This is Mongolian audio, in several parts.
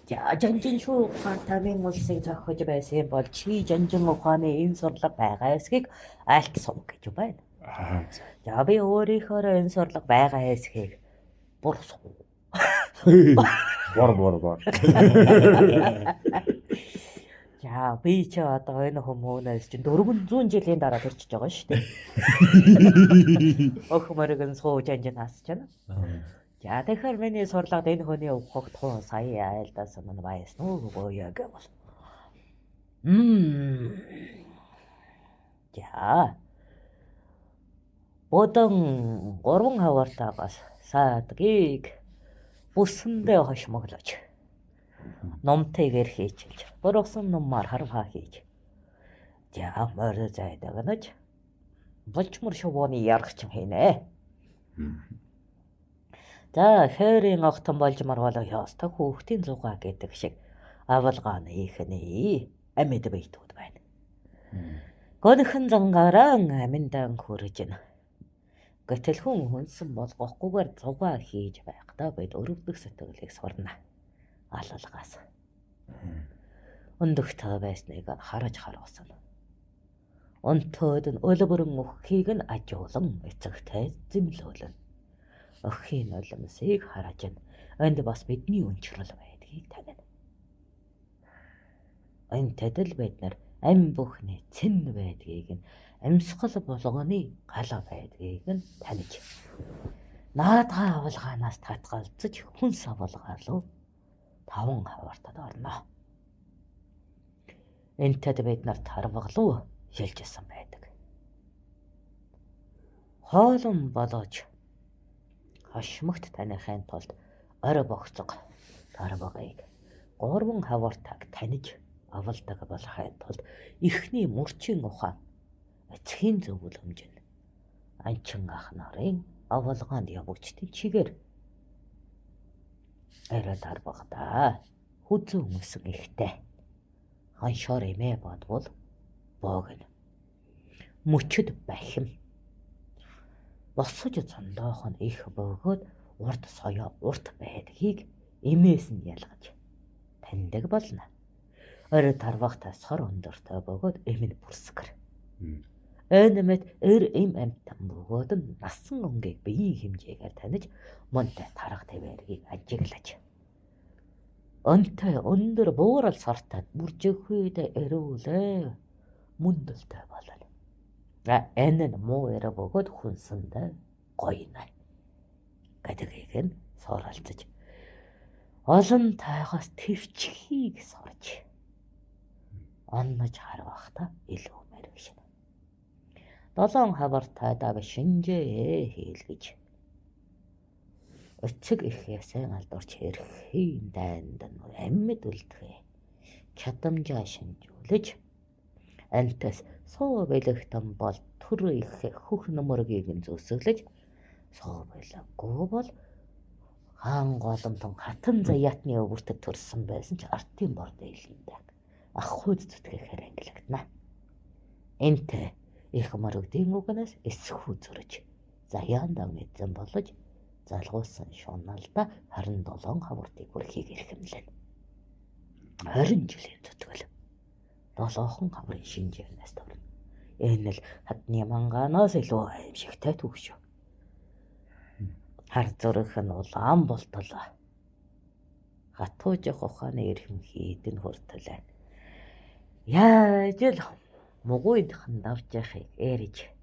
За жанжин шүү ухаан тамийн улсыг зохиож байсан бол чи жанжин ухааны энэ сурлага байгаа эсхийг альтсан гэж байна. За би өөрийнхөө энэ сурлага байгаа эсхийг бурсах. Бор. За би ч одоо энэ хүмүүнээс чинь 400 жилийн дараа төрчихөж байгаа шүү дээ. Охморгон сууж анжинаас ч байна. За тэгэхээр миний сурлагад энэ хүний ухагтхан сая айлдасан нь байсан уу боёо гэвэл. За. Бодон 3 хавартаагаас саадгийг бүсэндээ хошмоглож. Номтэйгээр хийчихэлж. Бургасан номаар харваа хийж. За морь зайдаг нэж. Болчмор шувууны яргчин хийнэ. За хэрийн огтон болжмар болоо яста хүүхдийн зугаа гэдэг шиг авалгааны ихний амьд байтууд байна. Гонхон зангаран аминдан хүрэж. Гэтэл хүнсэн болгохгүйгээр зугаа хийж байхдаа бид өрөвдөх сэтгэлийг сурна. Алалгаас. Өндөгтэй байсныг харж харуулсан. Онтоод нь өлбөрөн өхийг нь ажуулан эцэгтэй зэмлүүлэн. Охин нулимсыг хараж энд бас бидний өнчрөл байдгийг танина. Энтэд л бид нар ам бүхний цэн байдгийг нь амьсгал болгоны гал байдгийг нь таних. Наадгаа авалгаанаас татгалзаж хүнс авалгаалуу 5 хавартад орно. Энтэд бид нар тарваглуу шилжсэн байдаг. Хоолон болооч хошмогт таныхын тулд орой богцог тарвагыг 3 хавартаг таних авалдаг болохын тулд ихний мөрчийн ухаан эцгийн зөвлөмж нь анчин ах нарын авалгаанд явагчдын чигээр арай тарвагда хүзүү өмсөн ихтэй ханшоор эмээ бодвол боогн мөчөд бахим босож цондоох нь их бөгөөд урд соёо урт байдгийг эмээс нь ялгаж таньдаг болно. Орой тарвахтаа сор өндөртэй бөгөөд эм нь бүрсгэр. Энэмэт эм амтан бөгөөд нь насан өнгийг биеийн хэмжээгээр таних мөнтэй тарах тавиргийг ажиглаж. Онтой өндөр буурал сортод бүржихүйд эрүүлээ мөндөлтэй болно. Энэ нь муу ярэ бөгөөд хүнсэндээ гоёна. Гэдгийг нь суралцаж. Олон тайгаас твчхийг сурж. Оннож харвахта илүү мэрэгшин. 7 хавартайдаа шинжээ хийлгэж. Өцөг ихээсээ алдурч хэрхийн дайнд амьд үлдэхээ чадамжаа шинжүүлж антас суу бэлэгтэн бол түр их хөх нөмөргийг нь зүсгэлж суу бэлэггүй бол хаан голомтон хатан заяатны өвөртөд төрсөн байсан ч артын бор дээлэндээ аххуйд зүтгэхээр ангилагдана. Энтэй их мөрөгдийн үгнээс эсхүү зөрж заяандаа мэдсэн болж залгуулсан шуналда 27 хавартыг хүрхийг эрхэмлэн. 20 жилийн зүтгэл 7хон хаврын шинжээрнээс төрнө. Энэ л хадны мангаанаас илүү аимшигтай түүш. Хар зүрх нь улаан болтол. Хатуужих ухааны эрхэм хийдэн хүртэлээ. Яаж л мугуйдхан давж яхийг ээрж.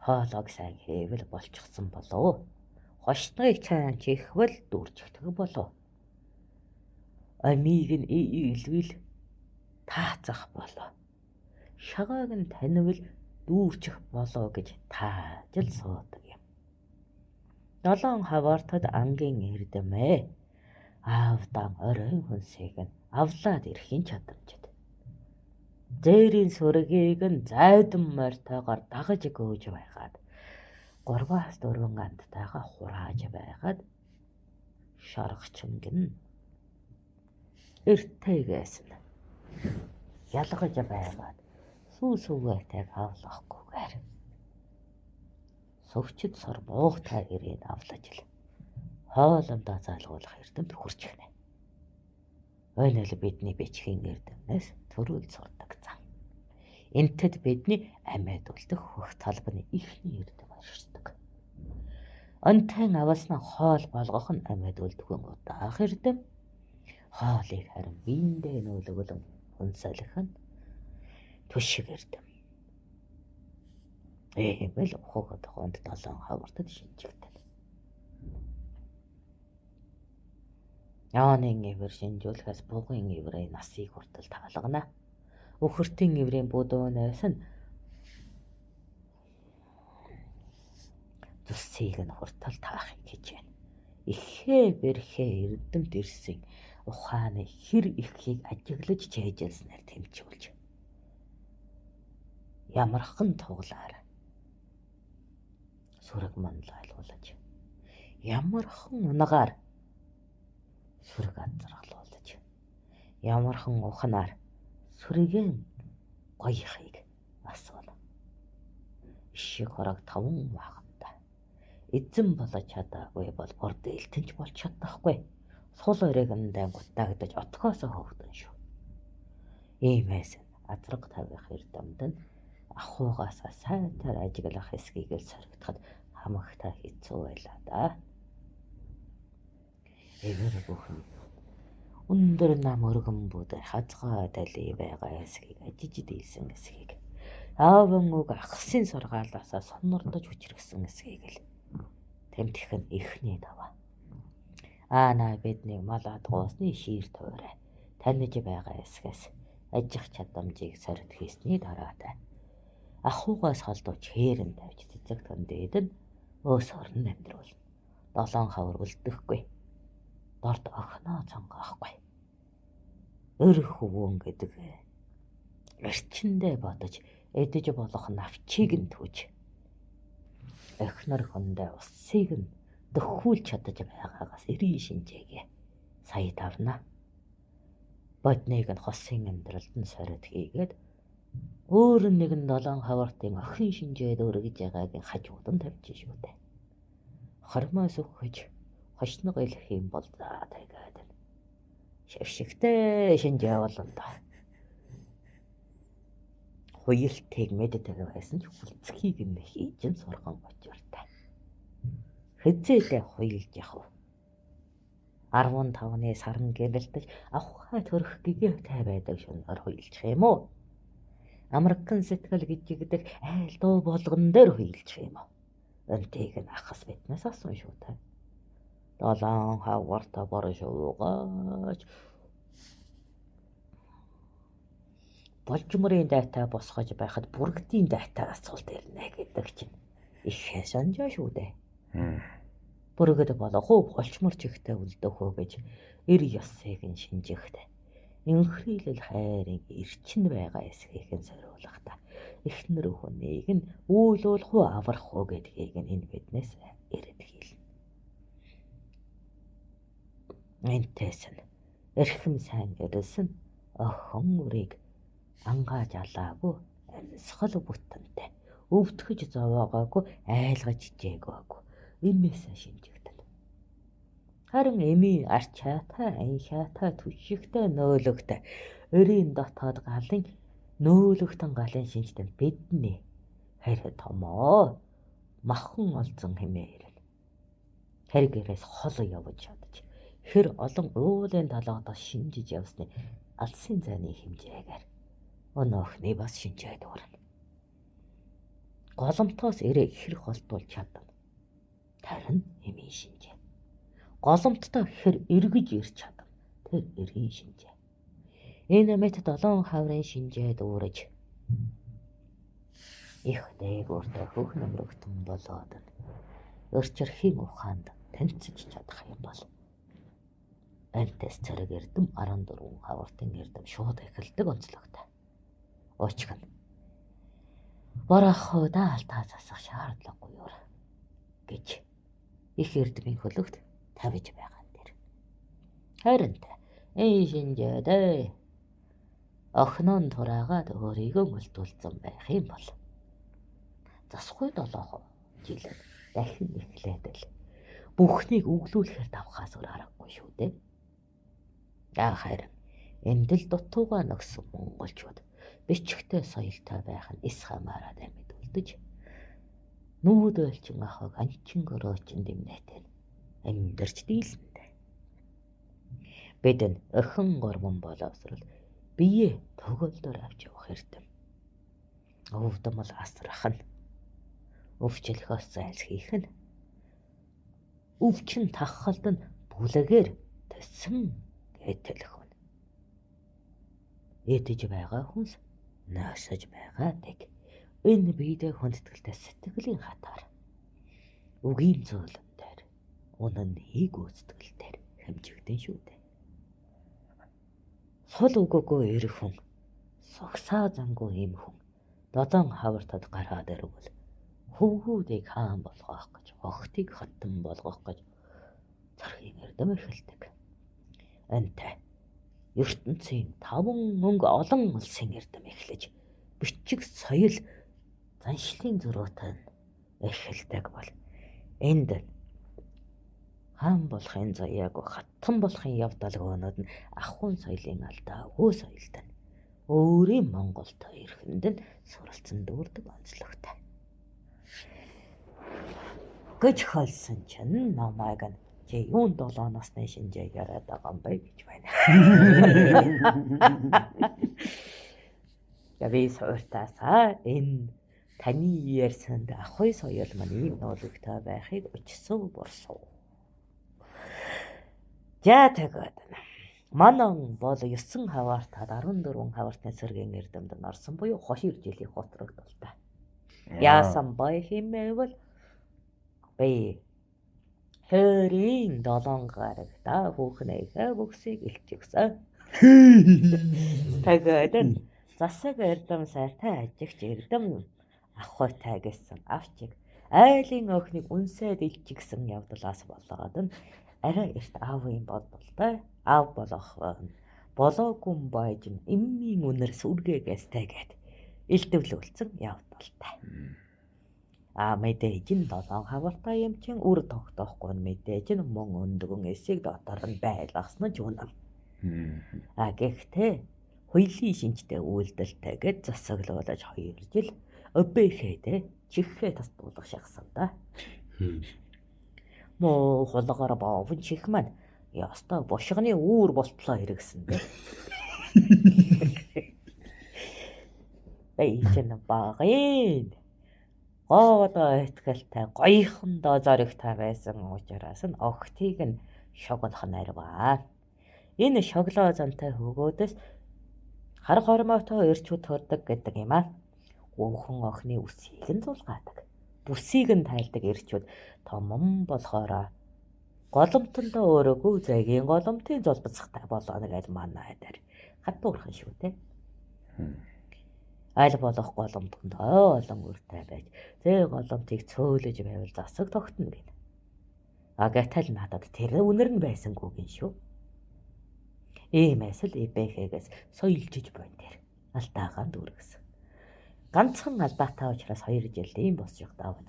Хоолойг сайн хийвэл болчихсон болов. Хошныг цаан чихвэл дүүрчихдэг болов. Амийг нь ийлвэл таацах болоо. Шагааг нь танивал дүүрчих болоо гэж тааж л суудаг юм. 7 хавартад ангийн эрдэмээ аавдан оройн хүнсийг нь авлаад ирэхин чадамжид. Зээрийн сүргийг нь зайдан морьтойгоор дагаж гөөж байгаад 3-4 гантайгаа хурааж байгаад шаргачинг нь эртэйгээс нь ялгаж байгаад сүүсүүгээтэй авлахгүйгээр сөвчд сор муухтай ирээд авлаж л хоолндоо залгуулах эрдэмт хүрч гэнэ. Ойн л бидний бичгийн эрдэмнээс төрүүл сурдаг зан. Энтэд бидний амьд үлдэх хөх талбаны ихний эрдэм оршдог. Онтайн авалснаа хоол болгох нь амьд үлдэхүн удаах эрдэм. Хоолыг харин биендээ нүүлгүүлэн хүнсэлэх нь түшиг эрдэм. Эмэл ухаг тохоонд 7 хавартад шинжигдэн. Яанын ивэр шинжүүлэхээс бугын иврийн насыг хүртэл таалгана. Өхөртийн иврийн будуунаас нь зүсийг нь хүртэл таахыг хийж байна. Ихээ бэрхээ эрдэмт ирсэн ухааны хэр ихийг ажиглаж чэйжэлснээр тэмцүүлж. Ямархан туглаар сүрэг манлайлуулж. Ямархан унагаар сүрэг анзаргалуулж. Ямархан ухнаар сүргийн гоёхыг асуул. Ишиг хорог 5 махантай. Эзэн болж чадаагүй бол борд элтэнч болж чадахгүй. Сул өрөөгөндөө гутагдаж отгоосоо хөвдөн шүү. Иймээс азраг тавих эрдэмд нь ахуугаас сайтар ажиглах хэсгийг л соригдоход хамагтай хэцүү байлаа да. Эвэр бүхэн өндөр нам өргөн бүд хазгаа дали байгаа хэсгийг ажиж дийлсэн хэсгийг аавын үг ахсын сургаалаасаа соннордож хүчрхсэн хэсгийг л тэмтэх нь ихний даваа. Аана бидний мал адгуусны шиир туурай таньж байгаа хэсгээс ажих чадамжийг сорид хийсний дараатай ахуугаас холдууч хээрэн тавьж цэцэгтэн дээд нь өөс орн амьдруул 7 хавар үлдэхгүй дорд охноо цангаахгүй өр хөвөн гэдэг эрчиндээ бодож эдэж болох навчийг нь түүж эхнэр хөндөө усыг нь дөхүүлж чадаж байгаагаас 90 шинжээгээ сая давна. Бодныг нь хосын амьдралд нь сорид хийгээд өөр нэгэн 7 хавартын охин шинжээд өргөж байгаагийн хажууд нь тавьчих шүү дээ. Хормоос өгөж хошног илэх юм бол за тэгээд шившигтэй шинжээ болондоо. Хуйлтыг мэддэг байсан ч хүлцгийг нь хийж нь сурган очиртай. Хэзээлээ хуйлж яах вэ? 15-ны сарн гэрэлтэж авахай төрөх гэгээвтэй байдаг шунаар хуйлчих юм уу? Американ сэтгэл гिचигдэх айл дуу болгон дээр хуйлчих юм уу? Önтийг нь ахас биднээс асан шүү та. 7 хаварта бор шуугаач. Болжмөрийн дайтай босгож байхад бүргэдийн дайтай асуулт ирнэ гэдэг чинь их санжаа шүү дээ. Бүргэд болох уу болчмор чихтэй үлдөхөө гэж эр ёсыг нь шинжихтэй. Инхрийлэл хайрын эрчин байгаа эсхийг нь зориулах та. Эхнэр хүнийг нь үйлүүлэх үү аврах уу гэдгийг нь энэ биднээс ирээд хэлнэ. Энтэс нь эрхэм сайн гэрэлсэн охин үрийг ангааж алаагүй амьсгал бүтэнтэй өвдгөж зовоогоогүй айлгаж ижээгөөгүй эмээсээ шинжигдэн. Харин эми арчаатай анхаатай түшигтэй нөөлөгтэй өрийн дотоод галын нөөлөгтөн галын шинжтэн бидний харин томоо махан олзон хэмээн. Хэргээрээс хол явж чадаж хэр олон уулын талаадаа шинжиж явсны алсын зайны хэмжээгээр өнөөхний бас шинжээд урна. Голомтоос эрэг хэр холдуулж чадна. Тарин эмийн шинжээ. Голомттой хэр эргэж ирч чадна. Тэр эргийн шинжээ. Энэ мэт 7 хаврын шинжээд уурж их дээгүүртэй хөх нэмрэгтэн болоод өрчөрхийн ухаанд тэнцэж чадах юм бол энтэс царэг эрдэм 14 хавартын эрдэм шууд эхэлдэг онцлогтой. Очих нь борохоо даалтаа засах шаардлагагүй юу гэж их эрдмийн хөлөгт тавьж байгаа нэр. Харин энэ шинжээд охинон тураагаад өөрийгөө мөлтүүлсэн байх юм бол засахгүй 7 жил дахин эхлээд л Бүхнийг өглүүлэхээр давхаас өөр аргагүй шүү дээ. Харин энд л дутуугаа нөхсөн монголчууд бичгтэй соёлтой байх нь эс хамаараад амьд үлдэж нүүдэлчин ахыг анчин өрөөчин дэмнэтэй амьдарч дийлэндэ. Бид нь өхөн гормон боловсрол бие төгөлдөр авч явах эрдэм. Өвдмөл асрах нь, өвчлөхөөс зайлсхийх нь, өвчин таххалд нь бүлэгээр төсөн гэтэлэх нь. Эдэж байгаа хүнс наасаж байгаа тэг. Энэ биедээ хүндэтгэлтэй сэтгэлийн хатаар үгийн зөөлөн дээр үнэн хийг үүстгэл дээр хэмжигдэн шүү дээ. Сул үгөөгөө ирэх хүн, согсаа зангүй юм хүн, додон хавартад гараад ирвэл хөвгүүдийг хаан болгох гэж, охтыг хатан болгох гэж зархийг эрдэм эхэлдэг. Энтэй ертөнцийн 5 мөнгө олон улсын эрдэм эхлэж бичиг соёл заншлын зөрүүтэй эхэлдэг бол энд хаан болохын заяагүй хатан болохын явдалгоонууд нь ахуйн соёлын алдаа өвөө соёлд нь өөрийн Монголд ирэхэнд нь суралцсан дүүрдэг онцлогтой. Гэж холсон чинь намайг нь чи юунд 7 насны шинжээ яриад байгаа юм бэ гэж байна. Би сууртаасаа энэ таны ярьсанд ахуй соёл маань ийм нуулагтай байхыг өчсөн борсов. За тэгээд манан бол 9 хаваартад 14 хаваартны цэргийн эрдэмд нь орсон буюу 2 жилийн хотрогдолтой. Яасан бай хэмээвэл би хэрийн 7 гарагта хүүхнийхээ бүксийг илчихсэн. Тэгээд засаг эрдэм сайтай ажигч эрдэм ахуйтай гэсэн авчиг айлын охиныг үнсээд илчигсэн явдлаас болоод нь арай эрт аавын бодолтой аав болох болоогүй байж эммийн үнэр сүргээгээс тэгээд илтвлүүлсэн явдалтай. Мэдээж нь 7 хавартай юм чин үр тогтоохгүй мэдээж нь мөн өндгөн эсийг дотор нь байлгасан ч үнэн. Гэхдээ хоёулын шинжтэй үйлдэлтэйгээд засаглуулж 2 жил өвбөхэд чихээ тасдуулах шахсан да. Муу хулгаар боовн чих маань яста бошгоны үүр болтлоо хэрэгсэн дээ. Эйчэн багын гоодоо ихтгэлтэй гоёхондоо зоригтой байсан учраас нь охтыг нь шоглох нарваа. Энэ шоглоо зантай хөгөөдөөс хар хормойтой ирчүүд төрдөг гэдэг юм аа. Өвхөн охины үсийг нь зулгаадаг. Бүсийг нь тайлдаг ирчүүд томон болохоор голомтондоо өөрөөгөө зэгийн голомтын золбоцохтай болооно гэж манай дээр хатуурхан шүү дээ. Аль болох голомтондоо олон үртэй байж зэ голомтыг цөөлөж байвал засаг тогтно гэнэ. Гэтэл надад тэр үнэр нь байсангүй гин шүү. Иймээс л эбэхэгээс соёлжиж байна тэр алдаагаа дүүргэсэн. Ганцхан алдаатай учраас 2 жил ийм босчих давж.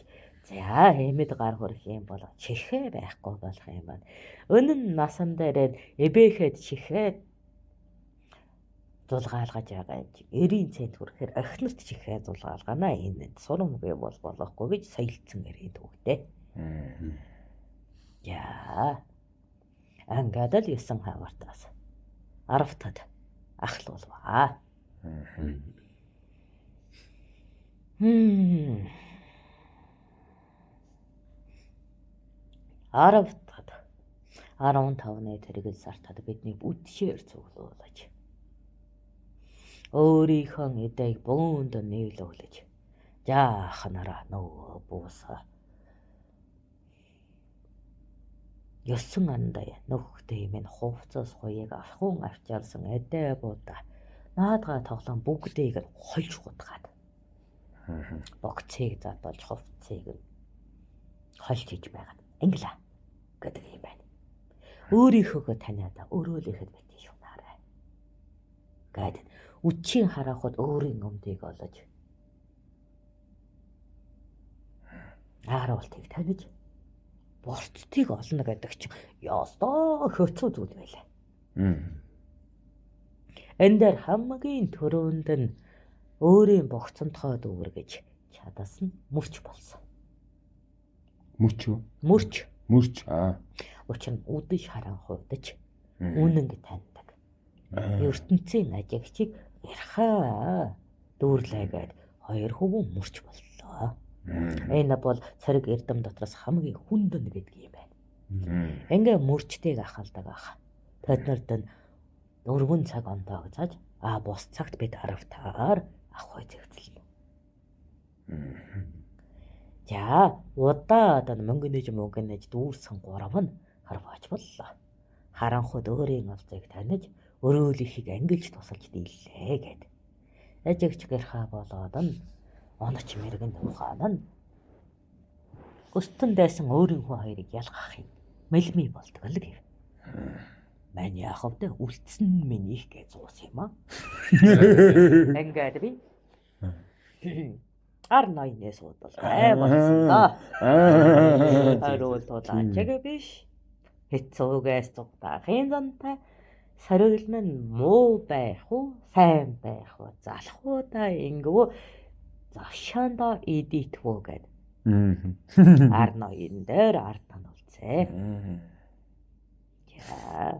За хэмэд гар хүрэх юм бол чихээ байхгүй болох юм байна. Өнөн насан дээр эбэхэд чихээ зулгаалгаж байгаа юм. 90 цент хүрэхээр охинот чихээ зулгаалгана. Энэ сурамгүй бол болохгүй гэж соёлцсон ирээд үгтэй. Яа. Ангад л 9 хавартаас 10-тад ахлуулваа. 10-тад 15-ны тэрэгэл сартад бидний үдшээр цуглуулж өөрийнхөө эдэг бөөнд нийлүүлж жаахнараа нөгөө буусаа 9 андаа нөхдөй минь хувцас хуйг ахуун авчаалсан эдээ буудаа наадгаа тоглоом бүгдийг нь хольж гутгаад богцыг задуулж хувцсыг нь хольж хийж байгаад инглаа гэдэг юм байна. Өөрийнхөө таниад өрөөлөөхөд битгий шунаарай. Гэд үчийн харахад өөрийн өмдийг олож ааруултыг тавьж борцтыг олно гэдэг чинь ёстой хөцөө зүйл байлаа. Энэ дээр хамгийн түрүүнд нь өөрийн богцонтгой дүүргэж чадсан мөрч болсон. Мөч үү? Мөрч. Учир нь үдэш харанхуйдаж үнэнг таньдаг. ертөнцийн ажигчийг ярхаа дүүрлээгээд хоёр хөвгөн мөрч боллоо. Энэ бол цариг эрдэм дотроос хамгийн хүндэн гэдэг юм байна. Ингээ мөрчтэйг ахалдаг ах. Тэднэрд нь дөрвөн цаг онтоогцож бус цагт бид аравтаар авахыг зөвлөлнө. За удаад мөнгөнэж дүүрсэн гурав нь харваач боллоо. Харанхуйд өөрийн олзыг таних өрөөлийнхийг ангилж тусалж дийллээ гэд. Ажигч гэрхаа болоод нь оноч мэрэгэн ухаан нь өстөн дайсан өөрийн хүн хоёрыг ялгах юм мэлми болдог л гэв. Мань яхавд үлдсэн минийх гэж зуус юм аа. Ингээд би ар ноёнээс удал болсон да. Харуултууд ачиг биш. Хэцүүгээс зүгтахын зантай сорилн нь муу байх уу, сайн байх уу, залах уу та ингэв завшаанда идитвөө гэд. Ар ноён дээр ард танилцээ. За